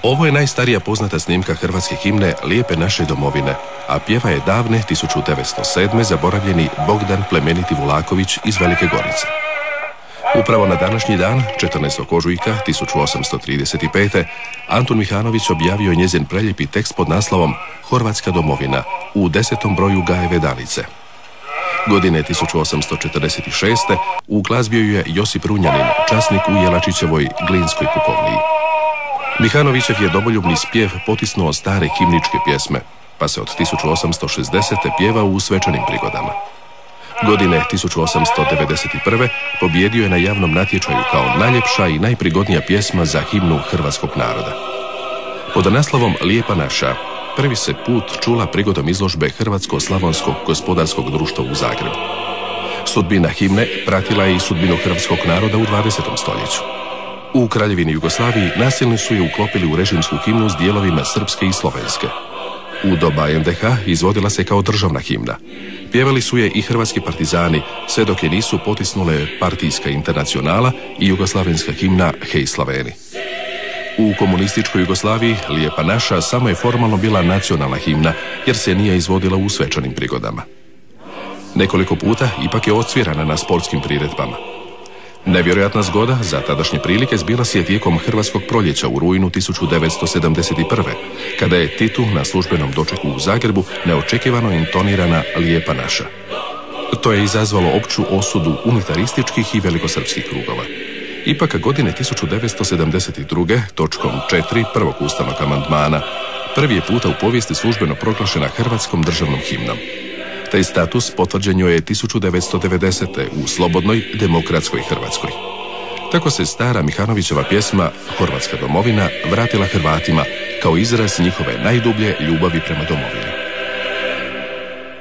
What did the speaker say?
Ovo je najstarija poznata snimka hrvatske himne Lijepe naše domovine, a pjeva je davne 1907. zaboravljeni Bogdan plemeniti Vulaković iz Velike Gorice. Upravo na današnji dan, 14. ožujka 1835. Antun Mihanović objavio njezin preljepi tekst pod naslovom Horvatska domovina u 10. broju Gajeve Danice. Godine 1846. uglazbio je Josip Runjanin, časnik u Jelačićevoj Glinskoj pukovniji. Mihanovićev je domoljubni spjev potisnuo stare himničke pjesme, pa se od 1860. pjeva u svečanim prigodama. Godine 1891. pobjedio je na javnom natječaju kao najljepša i najprigodnija pjesma za himnu hrvatskog naroda. Pod naslovom Lijepa naša prvi se put čula prigodom izložbe Hrvatsko-slavonskog gospodarskog društva u Zagrebu. Sudbina himne pratila je i sudbinu hrvatskog naroda u 20. stoljeću. U Kraljevini Jugoslaviji nasilni su je uklopili u režimsku himnu s dijelovima srpske i slovenske. U doba NDH izvodila se kao državna himna. Pjevali su je i hrvatski partizani, sve dok je nisu potisnule partijska internacionala i jugoslavenska himna Hej Slaveni. U komunističkoj Jugoslaviji Lijepa naša samo je formalno bila nacionalna himna, jer se nije izvodila u svečanim prigodama. Nekoliko puta ipak je odsvirana na sportskim priredbama. Nevjerojatna zgoda za tadašnje prilike zbila se je tijekom Hrvatskog proljeća u rujnu 1971. kada je Titu na službenom dočeku u Zagrebu neočekivano intonirana Lijepa naša. To je izazvalo opću osudu unitarističkih i velikosrpskih krugova. Ipak godine 1972. točkom 4 prvog ustavnog amandmana prvi je puta u povijesti službeno proglašena hrvatskom državnom himnom. Taj status potvrđen joj je 1990. u slobodnoj, demokratskoj Hrvatskoj. Tako se stara Mihanovićeva pjesma Horvatska domovina vratila Hrvatima kao izraz njihove najdublje ljubavi prema domovini.